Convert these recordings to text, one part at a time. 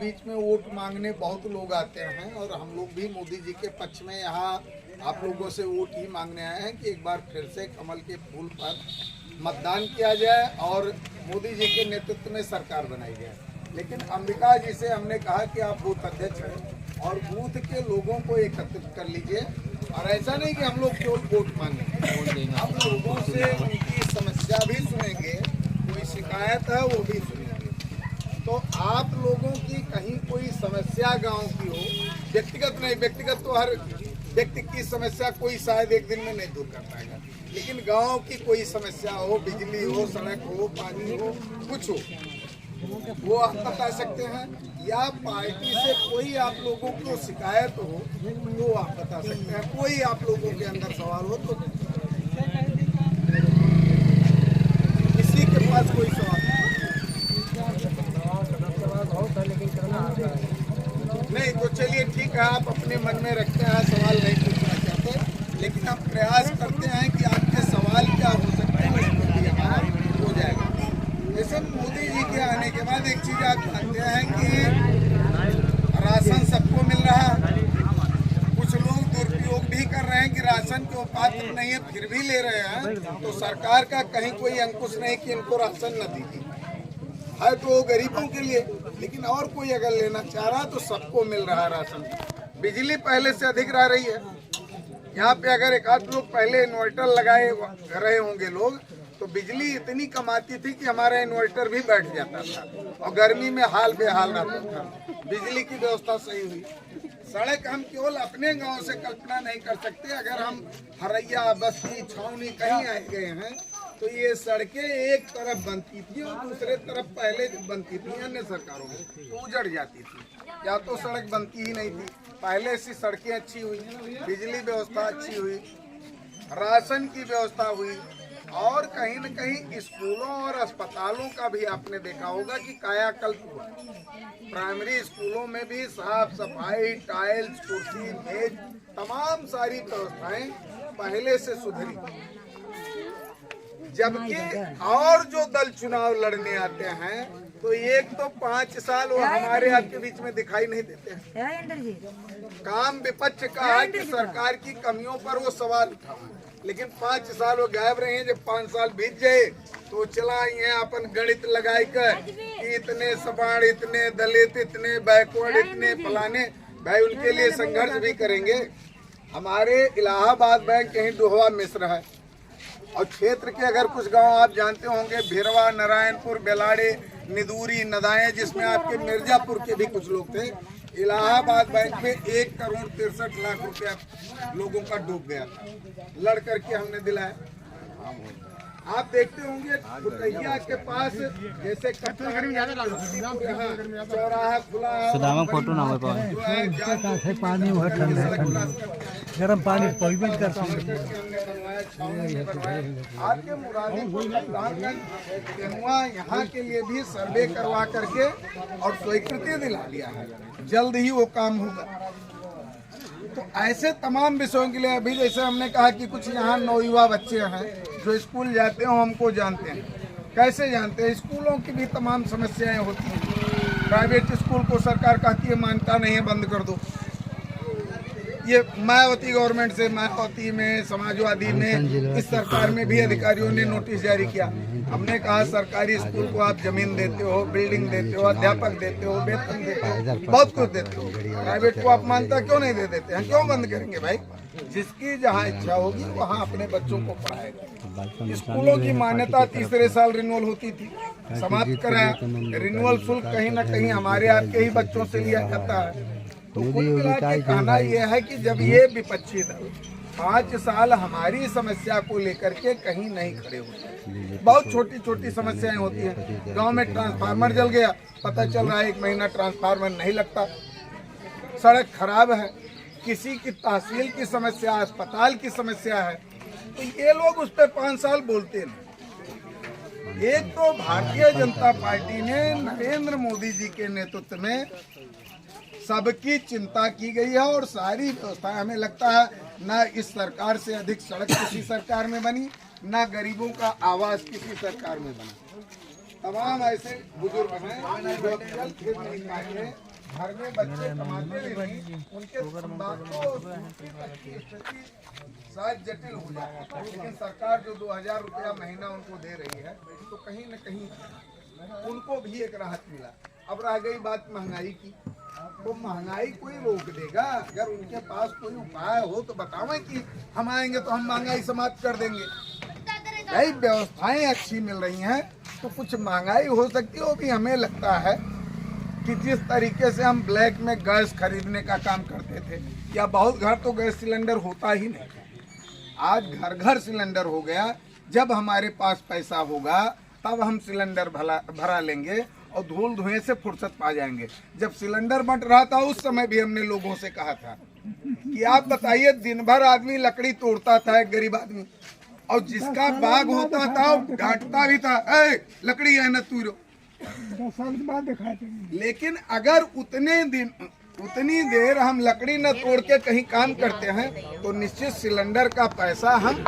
बीच में वोट मांगने बहुत लोग आते हैं और हम लोग भी मोदी जी के पक्ष में यहाँ आप लोगों से वोट ही मांगने आए हैं कि एक बार फिर से कमल के फूल पर मतदान किया जाए और मोदी जी के नेतृत्व में सरकार बनाई जाए। लेकिन अंबिका जी से हमने कहा कि आप बूथ अध्यक्ष हैं और बूथ के लोगों को एकत्रित कर लीजिए और ऐसा नहीं कि हम लोग केवल वोट मांगेंगे, हम लोगों से उनकी समस्या भी सुनेंगे, कोई शिकायत है वो भी सुनेंगे। तो आप लोगों की कहीं कोई समस्या गांव की हो, व्यक्तिगत नहीं, व्यक्तिगत तो हर व्यक्ति की समस्या कोई शायद एक दिन में नहीं दूर कर पाएगा, लेकिन गांव की कोई समस्या हो, बिजली हो, सड़क हो, पानी हो, कुछ हो, वो आप बता सकते हैं। या पार्टी से कोई आप लोगों को शिकायत हो तो आप बता सकते हैं। कोई आप लोगों के अंदर सवाल हो तो किसी के पास कोई सवाल नहीं तो चलिए ठीक है, आप अपने मन में रखते हैं, सवाल नहीं पूछना चाहते, लेकिन हम प्रयास करते हैं कि आपके सवाल क्या हो सकते हैं हो जाएगा। जैसे मोदी जी के आने के बाद एक चीज आप जानते हैं कि राशन सबको मिल रहा है, कुछ लोग दुरुपयोग भी कर रहे हैं कि राशन के पात्र नहीं है फिर भी ले रहे हैं, तो सरकार का कहीं कोई अंकुश नहीं कि इनको राशन न दीजिए, है तो गरीबों के लिए, लेकिन और कोई अगर लेना चाह रहा तो सबको मिल रहा है राशन। बिजली पहले से अधिक रह रही है, यहाँ पे अगर एक आध लोग पहले इन्वर्टर लगाए रहे होंगे लोग तो बिजली इतनी कम आती थी कि हमारा इन्वर्टर भी बैठ जाता था और गर्मी में हाल बेहाल रहता था। बिजली की व्यवस्था सही हुई। सड़क हम केवल अपने गांव से कल्पना नहीं कर सकते, अगर हम हरैया, बस्ती, छावनी कहीं आए गए हैं तो ये सड़कें एक तरफ बनती थी और दूसरे तरफ पहले बनती थी अन्य सरकारों में तो उजड़ जाती थी, या तो सड़क बनती ही नहीं थी। पहले से सड़कें अच्छी हुई, बिजली व्यवस्था अच्छी हुई, राशन की व्यवस्था हुई और कहीं न कहीं स्कूलों और अस्पतालों का भी आपने देखा होगा कि कायाकल्प हुआ। प्राइमरी स्कूलों में भी साफ सफाई, टाइल्स, कुर्सी, मेज, तमाम सारी व्यवस्थाएं पहले से सुधरी। जबकि और जो दल चुनाव लड़ने आते हैं तो एक तो 5 साल वो हमारे आपके बीच में दिखाई नहीं देते हैं। काम विपक्ष का है कि सरकार की कमियों पर वो सवाल उठा, लेकिन 5 साल वो गायब रहे हैं। जब 5 साल बीत जाए तो चला ये अपन गणित लगाई कर कि इतने सवाल, इतने दलित, इतने बैकवर्ड, इतने फलाने, भाई उनके लिए संघर्ष भी करेंगे। हमारे इलाहाबाद बैंक कहीं डोहवा मिश्र है और क्षेत्र के अगर कुछ गांव आप जानते होंगे, भिरवा, नारायणपुर, बेलाड़े, निदूरी, नदाएं, जिसमें आपके मिर्जापुर के भी कुछ लोग थे। इलाहाबाद बैंक में 1,63,00,000 रुपया लोगों का डूब गया था, लड़ करके हमने दिलाया। आप देखते होंगे भुतैया के पास जैसे चौराहा खुला है, फोटो ना हो पानी गर्म पानी आपके मुरादीपुर यहाँ के लिए भी सर्वे करवा करके और स्वीकृति दिला दिया है, जल्द ही वो काम होगा। तो ऐसे तमाम विषयों के लिए अभी जैसे हमने कहा कि कुछ यहाँ नौयुवा बच्चे हैं जो स्कूल जाते हो, हमको जानते हैं, कैसे जानते हैं, स्कूलों की भी तमाम समस्याएं होती हैं। प्राइवेट स्कूल को सरकार कहती है मान्यता नहीं है, बंद कर दो। ये मायावती गवर्नमेंट से, मायावती में, समाजवादी में, इस सरकार में भी अधिकारियों ने नोटिस जारी किया। हमने कहा सरकारी स्कूल को आप जमीन देते हो, बिल्डिंग देते हो, अध्यापक देते हो, वेतन देते हो, बहुत कुछ देते हो, प्राइवेट को आप मान्यता क्यों नहीं दे देते हैं? क्यों बंद करेंगे भाई? जिसकी जहाँ इच्छा होगी वहाँ अपने बच्चों को पढ़ाएगा। स्कूलों की मान्यता तीसरे साल रिन्यूअल होती थी, समाप्त कराया। रिन्यूअल शुल्क कहीं न कहीं हमारे आपके ही बच्चों से लिया जाता है। तो कुल मिला के कहना यह है कि जब ये विपक्षी दल 5 साल हमारी समस्या को लेकर के कहीं नहीं खड़े होते, बहुत छोटी छोटी समस्याएं होती हैं। गांव में ट्रांसफार्मर जल गया, पता चल रहा है 1 महीना ट्रांसफार्मर नहीं लगता। सड़क खराब है, किसी की तहसील की समस्या, अस्पताल की समस्या है, तो ये लोग उस पर 5 साल बोलते नहीं। एक तो भारतीय जनता पार्टी ने नरेंद्र मोदी जी के नेतृत्व में सबकी चिंता की गई है और सारी व्यवस्था, हमें लगता है ना इस सरकार से अधिक सड़क किसी सरकार में बनी, ना गरीबों का आवास किसी सरकार में बना। तमाम ऐसे बुजुर्ग हैं जो जल फिर नहीं पाएंगे। घर में बच्चे कमाते भी नहीं, उनके तंबाकू और सूफी तक की स्थिति शायद जटिल हो जाए, लेकिन सरकार जो 2000 रुपया महीना उनको दे रही है तो कहीं न कहीं उनको भी एक राहत मिला। अब रह गई बात महंगाई की, तो महंगाई कोई रोक देगा? अगर उनके पास कोई उपाय हो तो बताओ कि हम आएंगे तो हम महंगाई समाप्त कर देंगे। भाई व्यवस्थाएं अच्छी मिल रही हैं तो कुछ महंगाई हो सकती है। वो भी हमें लगता है कि जिस तरीके से हम ब्लैक में गैस खरीदने का काम करते थे, या बहुत घर तो गैस सिलेंडर होता ही नहीं, आज घर घर सिलेंडर हो गया। जब हमारे पास पैसा होगा तब हम सिलेंडर भरा लेंगे और धूल धुएं से फुर्सत पा जाएंगे। जब सिलेंडर बंट रहा था उस समय भी हमने लोगों से कहा था कि आप बताइए, दिन भर आदमी लकड़ी तोड़ता था, एक गरीब आदमी, और जिसका बाग होता था वो डांटता भी था, ए लकड़ी है न तू। 10 साल के बाद दिखाई देंगे। लेकिन अगर उतनी देर हम लकड़ी न तोड़ के कहीं काम करते हैं तो निश्चित सिलेंडर का पैसा हम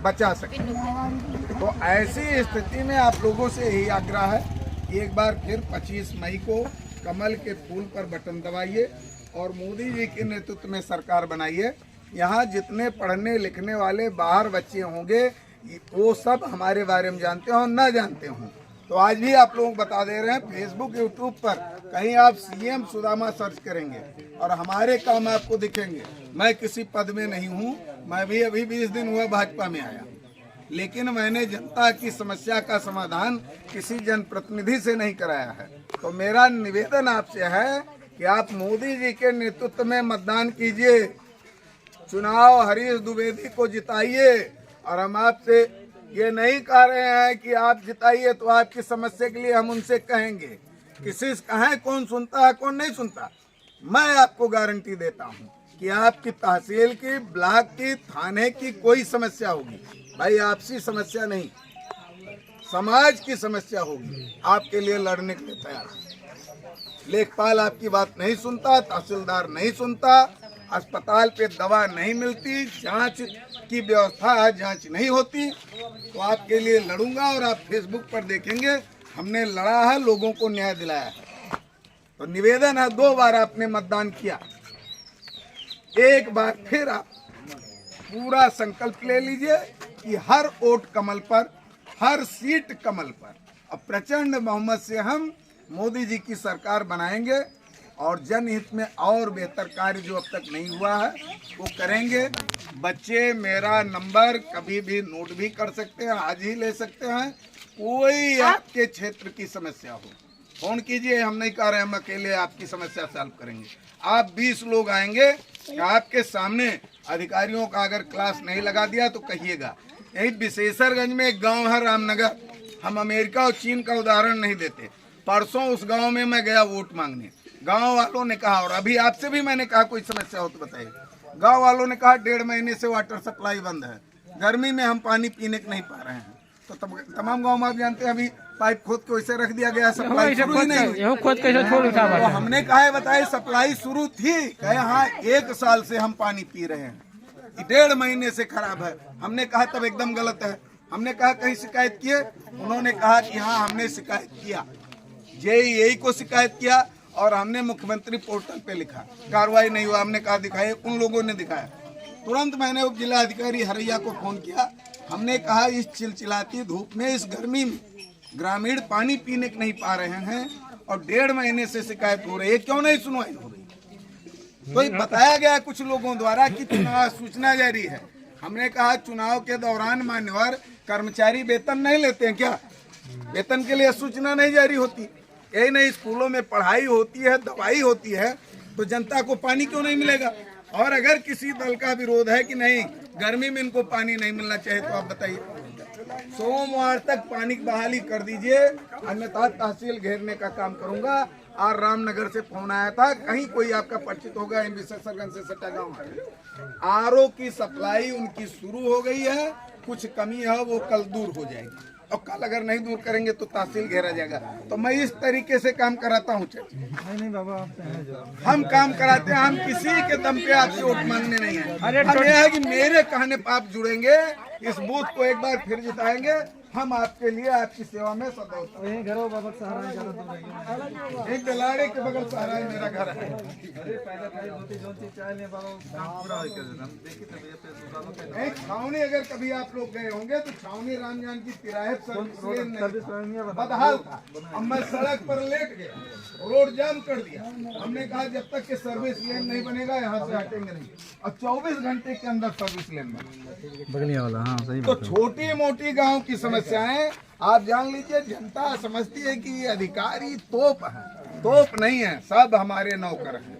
बचा सकते हैं। तो ऐसी स्थिति में आप लोगों से यही आग्रह है कि एक बार फिर 25 मई को कमल के फूल पर बटन दबाइए और मोदी जी के नेतृत्व में सरकार बनाइए। यहाँ जितने पढ़ने लिखने वाले बाहर बच्चे होंगे वो सब हमारे बारे में जानते हों न जानते हों, तो आज भी आप लोग बता दे रहे हैं, फेसबुक यूट्यूब पर कहीं आप सीएम सुदामा सर्च करेंगे और हमारे काम आपको दिखेंगे। मैं किसी पद में नहीं हूँ, मैं भी अभी 20 दिन हुआ भाजपा में आया, लेकिन मैंने जनता की समस्या का समाधान किसी जनप्रतिनिधि से नहीं कराया है। तो मेरा निवेदन आपसे है कि आप मोदी जी के नेतृत्व में मतदान कीजिए, चुनाव हरीश द्विवेदी को जिताइए। और हम आपसे ये नहीं कह रहे हैं कि आप जिताइए तो आपकी समस्या के लिए हम उनसे कहेंगे, किसी से कहें कौन सुनता है कौन नहीं सुनता। मैं आपको गारंटी देता हूँ कि आपकी तहसील की, ब्लॉक की, थाने की कोई समस्या होगी, भाई आपसी समस्या नहीं, समाज की समस्या होगी, आपके लिए लड़ने के लिए तैयार है। लेखपाल आपकी बात नहीं सुनता, तहसीलदार नहीं सुनता, अस्पताल पे दवा नहीं मिलती, जांच की व्यवस्था जांच नहीं होती, तो आपके लिए लड़ूंगा। और आप फेसबुक पर देखेंगे हमने लड़ा है, लोगों को न्याय दिलाया है। तो निवेदन है, 2 बार आपने मतदान किया, एक बार फिर आप पूरा संकल्प ले लीजिए कि हर वोट कमल पर, हर सीट कमल पर, और प्रचंड बहुमत से हम मोदी जी की सरकार बनाएंगे और जनहित में और बेहतर कार्य जो अब तक नहीं हुआ है वो करेंगे। बच्चे मेरा नंबर कभी भी नोट भी कर सकते हैं, आज ही ले सकते हैं। कोई आपके क्षेत्र की समस्या हो फोन कीजिए, हम नहीं कह रहे हम अकेले आपकी समस्या सॉल्व करेंगे। आप 20 लोग आएंगे, आपके सामने अधिकारियों का अगर क्लास नहीं लगा दिया तो कहिएगा। यही विशेषरगंज में एक गांव है रामनगर, हम अमेरिका और चीन का उदाहरण नहीं देते। परसों उस गांव में मैं गया वोट मांगने, गांव वालों ने कहा, और अभी आपसे भी मैंने कहा कोई समस्या हो तो बताइए, गांव वालों ने कहा 1.5 महीने से वाटर सप्लाई बंद है, गर्मी में हम पानी पीने को नहीं पा रहे हैं। तो तमाम गांव में आप जानते हैं अभी पाइप खोद के वैसे रख दिया गया, सप्लाई शुरू ही नहीं हुई। तो हमने कहा बताइए सप्लाई शुरू थी, कहे हाँ 1 साल से हम पानी पी रहे हैं, 1.5 महीने से खराब है। हमने कहा तब एकदम गलत है। हमने कहा कहीं शिकायत किए, उन्होंने कहा कि हाँ हमने शिकायत किया, जेईई को शिकायत किया और हमने मुख्यमंत्री पोर्टल पे लिखा, कार्रवाई नहीं हुआ। हमने कहा दिखाए, उन लोगों ने दिखाया। तुरंत मैंने उप जिला अधिकारी हरैया को फोन किया, हमने कहा इस चिलचिलाती धूप में, इस गर्मी में ग्रामीण पानी पीने को नहीं पा रहे हैं और 1.5 महीने से शिकायत हो रही है, क्यों नहीं सुनवाई हो रही? तो बताया गया कुछ लोगों द्वारा कि चुनाव सूचना जारी है। हमने कहा चुनाव के दौरान मान्यवर कर्मचारी वेतन नहीं लेते हैं क्या? वेतन के लिए सूचना नहीं जारी होती? यही नहीं, स्कूलों में पढ़ाई होती है, दवाई होती है, तो जनता को पानी क्यों नहीं मिलेगा? और अगर किसी दल का विरोध है कि नहीं गर्मी में इनको पानी नहीं मिलना चाहिए, तो आप बताइए, सोमवार तक पानी की बहाली कर दीजिए, अन्यथा तहसील घेरने का काम करूंगा। और रामनगर से फोन आया था, कहीं कोई आपका परिचित होगा, विशेषरगंज से सटा गाँव है, आरओ की सप्लाई उनकी शुरू हो गई है, कुछ कमी है वो कल दूर हो जाएगी, और कल अगर नहीं दूर करेंगे तो तहसील घेरा जाएगा। तो मैं इस तरीके से काम कराता हूँ। नहीं बाबा, हम काम कराते हैं, हम किसी के दम पे आपसे वोट मांगने नहीं है। हम यह है कि मेरे कहने पर आप जुड़ेंगे, इस बूथ को एक बार फिर जिताएंगे हम आपके लिए आपकी सेवा में सदैव तत्पर। यही घर हो बाबा सहारा है, ज्यादा दूर नहीं है। एक दिलाड़े के बगल सहारा है मेरा घर है। अरे पहले भाई जो चीज चाहे ले बाबा काम पूरा हो कर देना। देखिए तो भैया पैसे दुकानों पे एक छावनी अगर कभी आप लोग गए होंगे तो छावनी राम जानकी तिराहे पर सर्विस लेन नहीं सर्विस नहीं है बता। बदहाल था। अब मैं सड़क पर लेट गया, रोड जाम कर दिया। हमने कहा जब तक कि सर्विस लेन नहीं बनेगा यहाँ से हटेंगे नहीं। और 24 घंटे के अंदर सर्विस लेन बना। बगलिया वाला हाँ सही तो छोटी मोटी गांव की समस्याएं आप जान लीजिए, जनता समझती है कि ये अधिकारी तोप है, तोप नहीं है, सब हमारे नौकर हैं,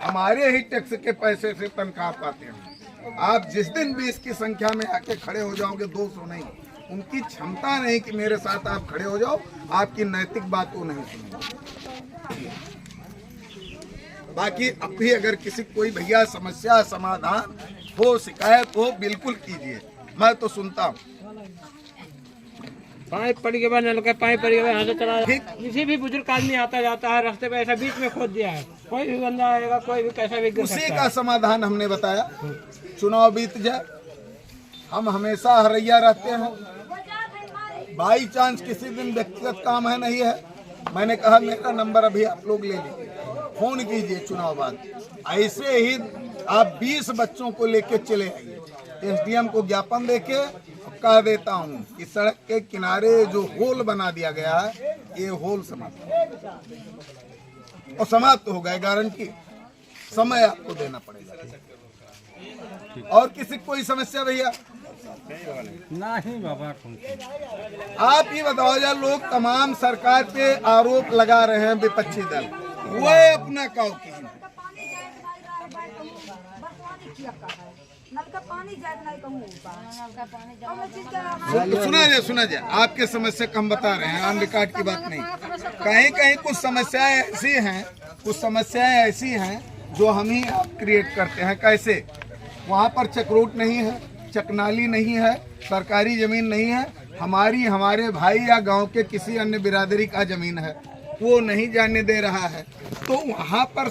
हमारे ही टैक्स के पैसे से तनख्वाह पाते हैं। आप जिस दिन भी इसकी संख्या में आके खड़े हो जाओगे 200 नहीं, उनकी क्षमता नहीं कि मेरे साथ आप खड़े हो जाओ, आपकी नैतिक बात वो नहीं सुनेंगे। बाकी अब भी अगर किसी कोई भैया समस्या समाधान हो, शिकायत हो, बिल्कुल कीजिए, मैं तो सुनता हूँ। पाइप पड़ गया, नल का पाइप पड़ गया, यहाँ से चला। ठीक। किसी भी बुजुर्ग आदमी आता जाता है रास्ते पे ऐसा बीच में खोद दिया है, कोई भी बंदा आएगा, कोई भी कैसा भी गिर उसी सकता का है। समाधान हमने बताया। चुनाव बीत जाए, हम हमेशा हरैया रहते हैं। बाई चांस किसी दिन व्यक्तिगत काम है नहीं है, मैंने कहा मेरा नंबर अभी आप लोग ले लीजिए, फोन कीजिए चुनाव बाद। ऐसे ही आप 20 बच्चों को लेके चले आइए, एसडीएम को ज्ञापन देके कह देता हूँ कि सड़क के किनारे जो होल बना दिया गया है, ये होल समाप्त और समाप्त हो गए, गारंटी। समय आपको देना पड़ेगा। और किसी कोई समस्या भैया? नहीं बाबा आप ही बताओ यार, लोग तमाम सरकार पे आरोप लगा रहे हैं विपक्षी दल, वो अपना काउ की नल का पानी ज्यादा नहीं कहूँ सुना जाए आपके समस्या का हम बता रहे हैं, आम रिकॉर्ड की बात नहीं। कहीं कहीं कुछ समस्याएं ऐसी हैं जो हम ही आप क्रिएट करते हैं। कैसे? वहाँ पर चक्रोट नहीं है, चकनाली नहीं है, सरकारी जमीन नहीं है, हमारे भाई या गांव के किसी अन्य बिरादरी का जमीन है, वो नहीं जाने दे रहा है, तो वहाँ पर